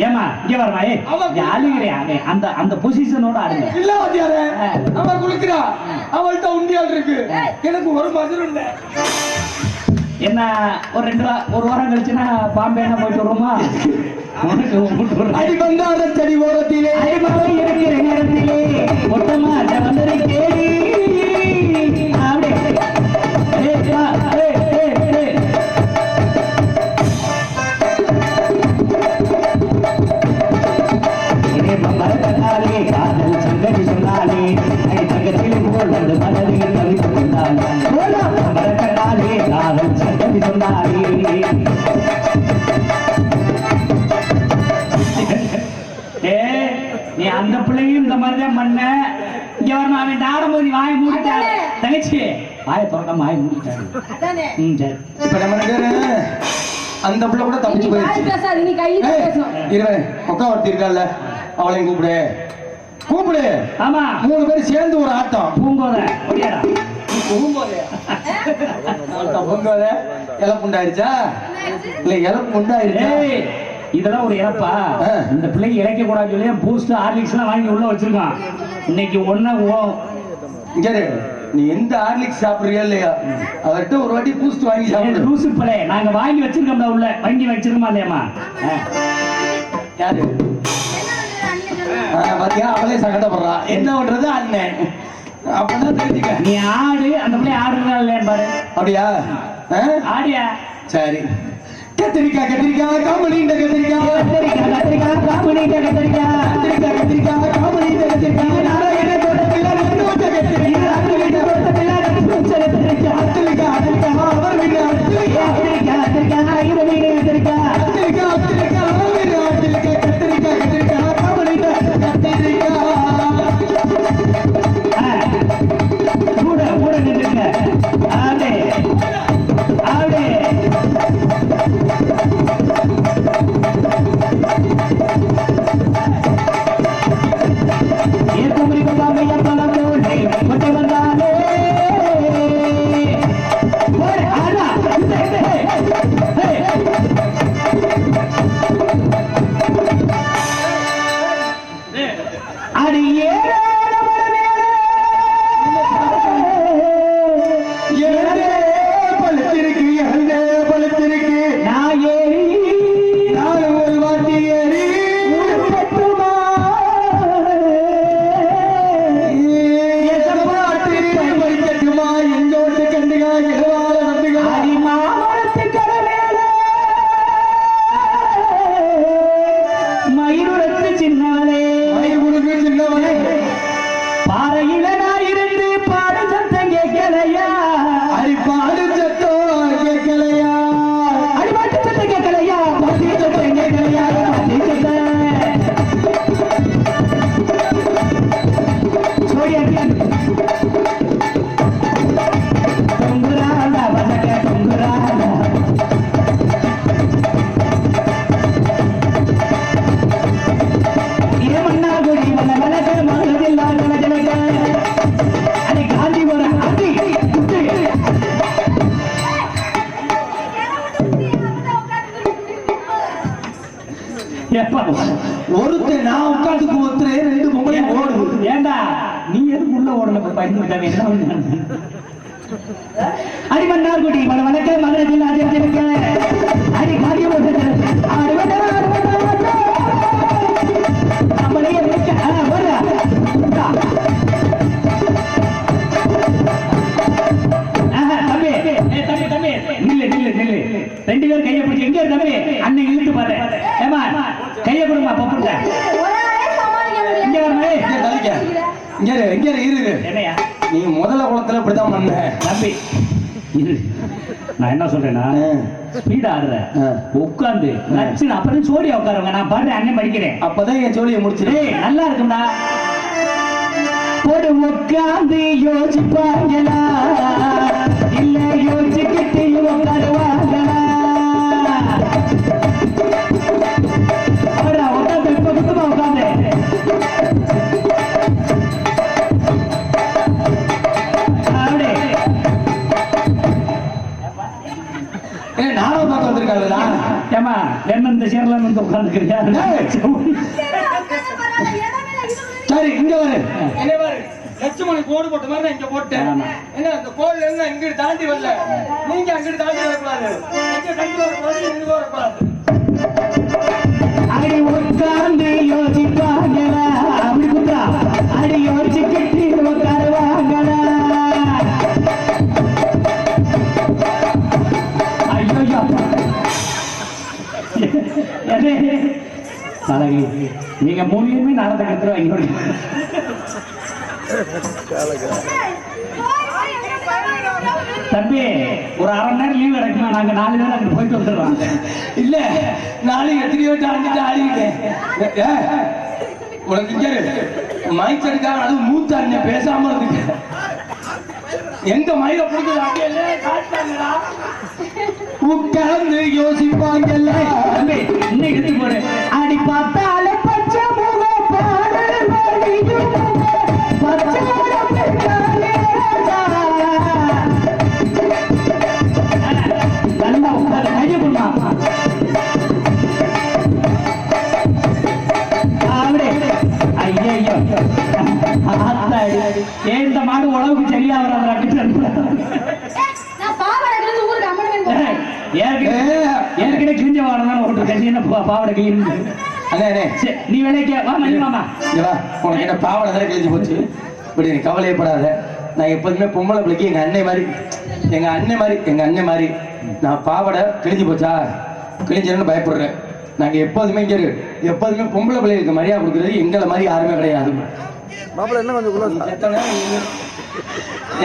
ஏமா இங்க வரமா? அழுகிறியா? அந்த அந்த பொசிஷனோட ஆடுங்க. இல்ல வாத்தியாரே, அவன் குளிக்கிறா, அவள்கிட்ட உண்டியால் இருக்கு, எனக்கு ஒரு மதுரம் இல்ல. என்ன ஒரு வாரம் கழிச்சுன்னா பாம்பே என்ன போயிட்டு வருமா? அடி வந்தார செடி ஓரத்திலே அடிமலை இருக்கிற நேரத்திலே மொத்தமா சவந்தரை கேடி. மரக்கட்டாலே காதல் சங்கதி சொன்னாலே தங்கத்திலே போல் வந்து மனதில் கவித்து கொண்டாலே. மரக்கட்டாலே காதல் சங்கதி சொன்னாலே. நீ அந்த பிள்ளையும் இந்த மாதிரிதான் பண்ண. இங்க வரணும், அவன் ஆடும்போது வாய மூடிட்டாரு. தங்கச்சி வாய திறக்காம வாய மூடிட்டாரு. சரி இப்ப நம்ம அந்த பிள்ளை கூட தப்பிச்சு போயிடுச்சு. உட்கா ஒருத்தி இருக்கால, அவளையும் கூப்பிடு கூப்பிடு. ஆமா 3 பேரும் சேர்ந்து ஒரு ஆட்டம். பூங்கோத பூங்கோத இழப்பு உண்டாயிருச்சா? இல்ல இழப்பு உண்டாயிருச்சா? இதெல்லாம் ஒரு இழப்பா? இந்த பிள்ளைக்கு இழைக்க கூடாது சொல்லி பூஸ்ட் ஹார்லிக்ஸ் எல்லாம் வாங்கி உள்ள வச்சிருக்கான். இன்னைக்கு ஒண்ணு இங்க நீ எந்த ஹார்லிக்ஸ் சாப்பிடுறியா இல்லையா, அவர்கிட்ட ஒரு வாட்டி பூஸ்ட் வாங்கி சாப்பிடு. லூசு பிள்ளை நாங்க வாங்கி வச்சிருக்கோம்ல, உள்ள வாங்கி வச்சிருக்கோமா இல்லையாமா? யாரு பாத்தியா, அவளே சங்கடப்படுறா. என்ன பண்றது அண்ணன்? அப்பதான் தெரிஞ்சுக்க. நீ ஆடு, அந்த பிள்ளை ஆடுறதா இல்லையான்னு பாரு. அப்படியா? ஆடியா? சரி. கத்திரிக்காய் கத்திரிக்காய் காமணிண்ட கத்திரிக்காய் கத்திரிக்காய் கத்திரிக்காய் காமணிண்ட கத்திரிக்காய் கத்திரிக்காய் கத்திரிக்காய் காமணிண்ட கத்திரிக்காய் நாராயண தோட்டத்தில நட்டு வச்ச கத்திரிக்காய் அத்திரிக்காய் தோட்டத்தில நட்டு வச்ச கத்திரிக்காய் அத்திரிக்காய் அத்திரிக்காய் அவர் வீடு அத்திரிக்காய் அத்திரிக்காய் அத்திரிக்காய் இரு வீடு கத்திரிக்காய் அத்திரிக்காய் அத்திரிக்காய் அவர் வீடு அத்திரிக்காய் கத்திரிக்காய் கத்திரிக்காய் காமணிண்ட கத்திரிக்காய் கூட ஒருத்தர் நான் உட்காந்துக்கு ஒருத்தர் 2 பொம்பளை ஓடுது. ஏண்டா நீ எதுக்கு உள்ள ஓடல பயந்துட்டாவே என்ன அடிமன்னார்குடி வணக்கம் மதுரை அடி காரியம் ரெண்டு பேரும் கையை பிடிச்சி எங்க தம்பி அன்னைக்கு இழுத்து பாரு ஏமா கையை கொடுமா பப்புட்ட என்னையா நீ முதல்ல குளத்துல இப்படிதான் பண்ண தம்பி நான் என்ன சொல்றேன்னா ஸ்பீட் ஆடுற உட்காந்து நச்சு அப்புறம் சோடியா உட்காருங்க நான் பாடுறேன் அண்ணன் படிக்கிறேன் அப்பதான் என் சோழியை முடிச்சிரு நல்லா இருக்கும்டா போடு உட்காந்து யோசிப்பாங்களா இல்ல யோசிச்சுக்கிட்டு உட்காருவாங்களா உட்காந்து இப்ப குத்துமா உட்காந்து நானும் பார்க்க வந்திருக்காங்களா ஏமா என்ன இந்த சேர்ல வந்து உட்காந்துக்கிறியா சரி இங்க வரு என்ன பாரு லட்சுமணி கோடு போட்ட மாதிரி நான் இங்க போட்டேன் என்ன அந்த கோடுல இருந்து இங்கிட்டு தாண்டி வரல நீங்க அங்கிட்டு தாண்டி வரக்கூடாது இங்க கண்டு வரக்கூடாது இங்க வரக்கூடாது அடி உட்கார்ந்து யோசிப்பாங்களா அப்படி குத்தா அடி யோசிச்சுக்கிட்டு உட்காருவாங்களா ஐயோ நாளைக்கு நீங்க 3 பேருமே நடந்த கத்துருவாங்க தம்பி ஒரு அரை மணி நேரம் லீவ் கிடைக்குமா நாங்க 4 பேரும் அங்க போயிட்டு வந்துடுறோம் இல்ல நாளைக்கு எத்தனையோ தாண்டிட்டு ஆடிக்கிட்டேன் உனக்கு இங்க மைக் எடுக்காம அது மூத்த அண்ணன் பேசாம இருக்கு எங்க மயில பிடிக்குது உட்கார்ந்து யோசிப்பாங்கல்ல தம்பி இன்னைக்கு எடுத்து போடு அடி பார்த்தாலே பச்சை முகம் பாடல் மடியும் பச்சை நல்லா உட்காரு கையை கொடுமா அப்படி ஐயோ இந்த மாடு உழவுக்கு சரியா வராது ஏற்கனவே கிழிஞ்ச வாடதான் ஓட்டு கட்டின பாவடை கிளீன் நீ வேலைக்கு வா மணிமாமா உனக்கு என்ன பாவடை தான் கிழிஞ்சு போச்சு இப்படி நீ கவலையப்படாத நான் எப்போதுமே பொம்பளை பிள்ளைக்கு எங்க அண்ணன் மாதிரி நான் பாவடை கிழிஞ்சு போச்சா கிழிஞ்சிருன்னு பயப்படுறேன் நாங்க எப்போதுமே இங்க எப்போதுமே பொம்பளை பிள்ளைகளுக்கு மரியாதை கொடுக்கறது எங்களை மாதிரி யாருமே கிடையாது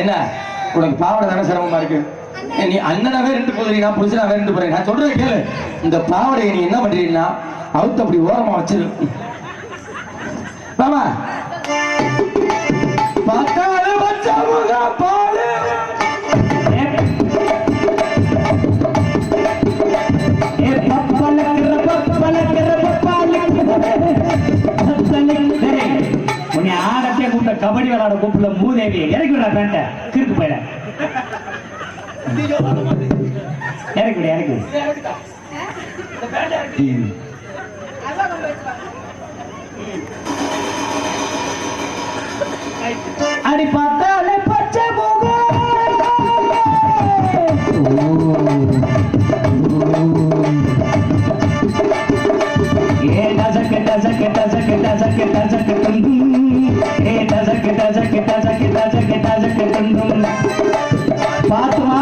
என்ன உனக்கு பாவடை தானே சிரமமா இருக்கு நீ அண்ணனாவே 2 போதுறீ நான் புருஷனாவே 2 போறேன் நான் சொல்றேன் கேளு இந்த பாவடையை நீ என்ன பண்றீங்கன்னா அவுத்து அப்படி ஓரமா வச்சிரு மாமா பக்கால பச்சமுக பாலு உன்னை ஆடத்தே கூட்ட கபடி விளையாட கூப்பிட மூதேவி இறக்கி விடா பேண்ட கிறுக்கு போயிட இறக்கி அடி பார்த்தாலே பச்சை பாத்துமா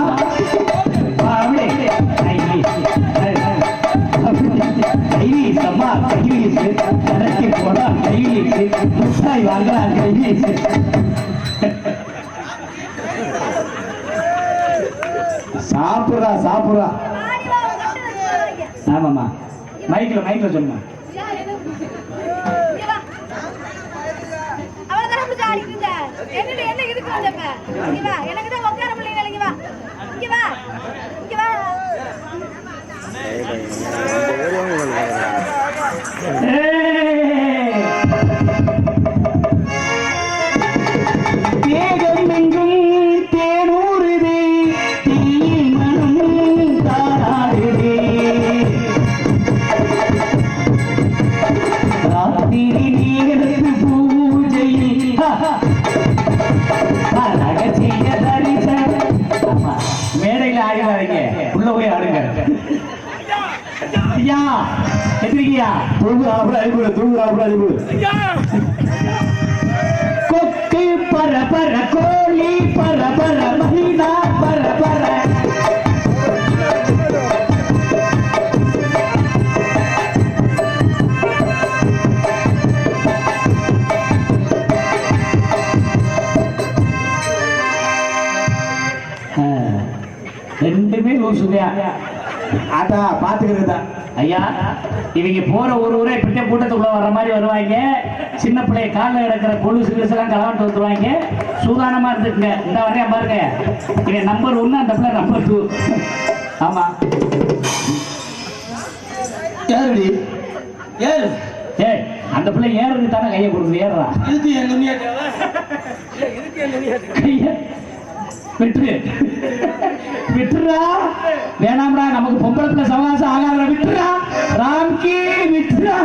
கடைக்கு போனா கைலீஸு முட்டாய் வாங்கலாம் கைலீஸு சாப்பிடுறா ஆமாமா மைக்ல சொல்லுமா தேகம் எங்கும் தேனூறுதே தீயின் மனம் தாராடுதே ஐயா எதிரியா தூங்குறாப்புல அனுப்பிவிடு, தூங்குறாப்புல அனுப்பிவிடு. கொக்கு பர பர கோழி பர பர மகிழா பர பர ரெண்டுமே லூசுதையா. அதான் பாத்துக்கிறது தான். ஐயா இவங்க போற ஒரு ஊரே இப்படியே கூட்டத்துக்குள்ள வர்ற மாதிரி வருவாங்க. சின்ன பிள்ளைய காலில் கிடக்கிற கொலுசு கிலுசெல்லாம் கலவாண்டு வந்துருவாங்க. சூதானமா இருந்துக்குங்க. இந்த வரையா பாருங்க, இவன் நம்பர் 1, அந்த பிள்ளை நம்பர் 2. ஆமா யாருடி ஏறு ஏய், அந்த பிள்ளை ஏறதுக்கு தானே கையை கொடுக்குது. ஏறா இதுக்கு என் துணியா கைய விட்டுரு விட்டுறா. வேணாம்டா, நமக்கு பொம்பளை பிள்ளை சவாசம் ஆகாத. விட்டுறா ராம்கி, விட்டுறா.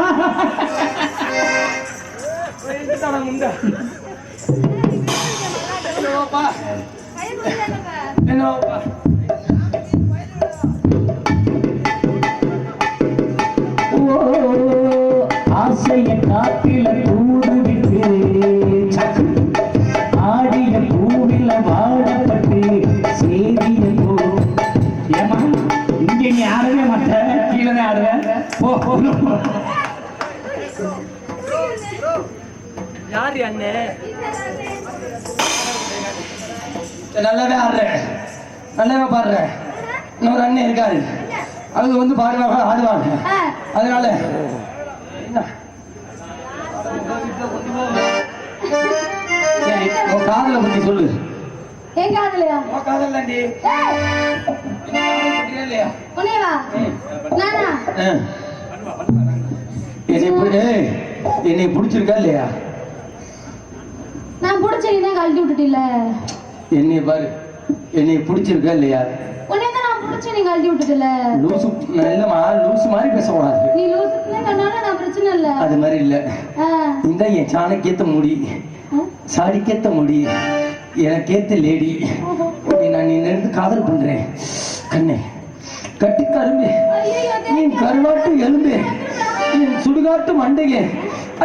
என்னப்பா ஓ ஆசைய காட்டில தூது விட்டு ஆடிய பூவில வாழப்பட்டு சேதிய போ. ஏமா இங்க நீ ஆடவே மாட்ட, கீழே ஆடுவேன். போ யாரு அண்ணே? நல்லாவே ஆடுறேன், நல்லாவே பாடுறேன். இன்னொரு அண்ணன் இருக்காரு, அவங்க வந்து பாடுவாங்க, ஆடுவாங்க. அதனால சரி, உன் காதலை பத்தி சொல்லு. என் காதலையா? உன் காதல் தாண்டி இல்லையா? உன்னையவா? நானா? என்னை பிடிச்சிருக்கா இல்லையா? நான் பிடிச்ச நீ தான் கழட்டி விட்டுட்டில்ல. என்னை பாரு, என்னை பிடிச்சிருக்கா இல்லையா? உன்னை தான் நான் பிடிச்ச நீ கழட்டி விட்டுட்டில்ல. லூசு இல்லம்மா, லூசு மாதிரி பேசக்கூடாது. நீ லூசுக்குனே கண்ணால நான் பிரச்சனை இல்ல. அது மாதிரி இல்ல. இந்த என் சாணக்கேத்த முடி, சாடிக்கேத்த முடி, எனக்கேத்த லேடி. நான் நீ இருந்து காதல் பண்றேன். கண்ணே கட்டி கரும்பு, என் கருவாட்டு எலும்பு, என் சுடுகாட்டு மண்டையே,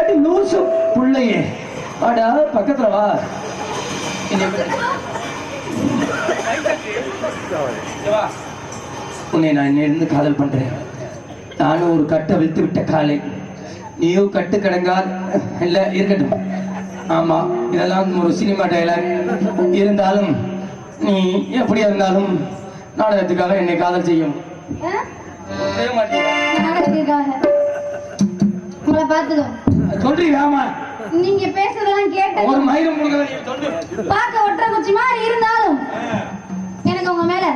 அடி லூசு புள்ளையே. அடா பக்கத்துல வா. உன்னை நான் இருந்து காதல் பண்றேன். நானும் ஒரு கட்டை விழுத்து விட்ட காலை, நீயும் கட்டு கடங்கால் இல்ல இருக்கட்டும். ஆமா, இதெல்லாம் ஒரு சினிமா டைலாக். இருந்தாலும் நீ எப்படியா இருந்தாலும் நாடகத்துக்காக என்னை காதல் செய்யும். உங்களை பார்த்துக்கோ. சொல்றீங்க? ஆமா, நீங்க பேசுறதெல்லாம் கேட்ட ஒரு மயிரும் பார்க்க ஒற்றை குச்சி மாதிரி இருந்தாலும் எனக்கு உங்க மேல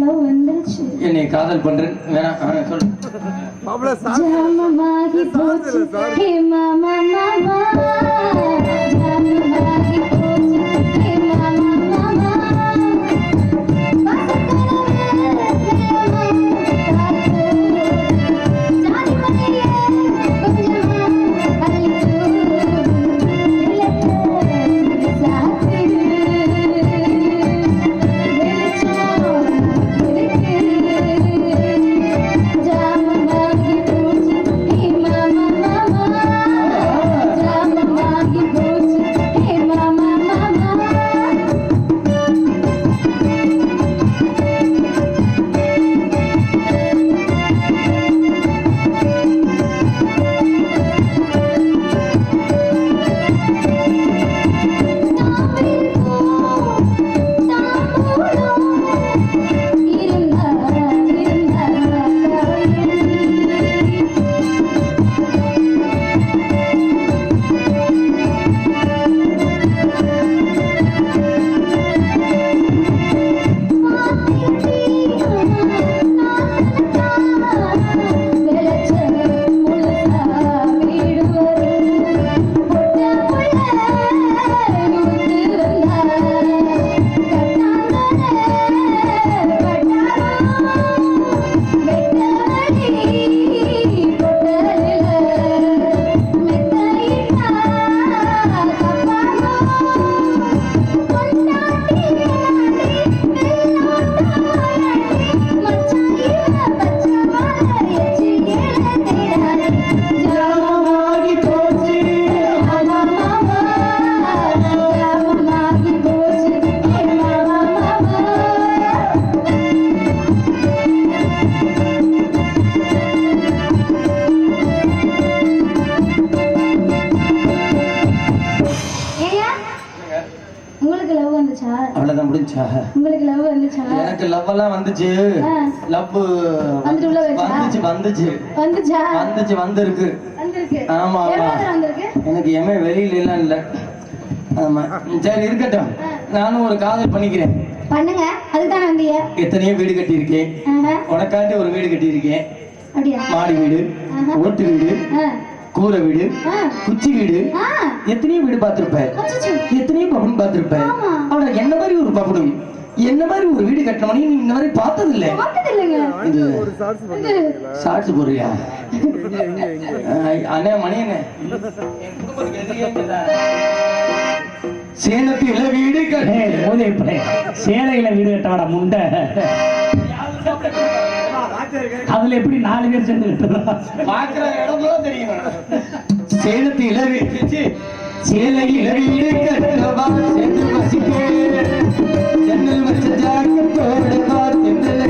லவ் வந்துருச்சு. என்னை காதல் பண்றேன். வேணாம் சொல்லு. ஜாமமாகி போச்சு ஹே மாமா மாமா, ஜாமமாகி போச்சு ஹே மாமா மாமா, ஜாமமாகி போச்சு ஹே மாமா மாமா, ஜாமமாகி வந்துச்சா? உங்களுக்கு லவ் வந்துச்சா? எனக்கு லவ் எல்லாம் வந்துச்சு. லவ் வந்துட்டு உள்ள வச்சா? வந்துச்சு வந்திருக்கு. ஆமா ஆமா. எனக்கு எமே வெளியில எல்லாம் இல்ல. ஆமா சரி இருக்கட்டும். நானும் ஒரு காதல் பண்ணிக்கிறேன். பண்ணுங்க. அதுதான் வந்தீங்க. எத்தனையோ வீடு கட்டி இருக்கேன். உனக்காண்டி ஒரு வீடு கட்டி இருக்கேன். அப்படியா? மாடி வீடு, ஓட்டு வீடு, கூரை வீடு, குச்சி வீடு, எத்தனையோ வீடு பார்த்திருப்பேன். எத்தனையோ பபன் பார்த்திருப்பேன். ஆனா என்ன மாதிரி ஒரு பபனும் என்ன மாதிரி ஒரு வீடு கட்டணும் நீ இந்த மாதிரி பார்த்தது இல்ல. இது ஷார்ட்ஸ் போடுறியா? அண்ணே மணி அண்ணே சேலத்தில வீடு கட்ட சேலையில வீடு கட்டவாடா முண்டை. அதுல எப்படி 4 பேர் சேர்ந்து கட்டுறோம்? பாக்குற இடம் தெரியும். சேலத்தில சேலையில வீடு கட்டவா சேர்ந்து வசிக்க ஜன்னல் வச்ச ஜாக்கெட்டோட வா தென்றல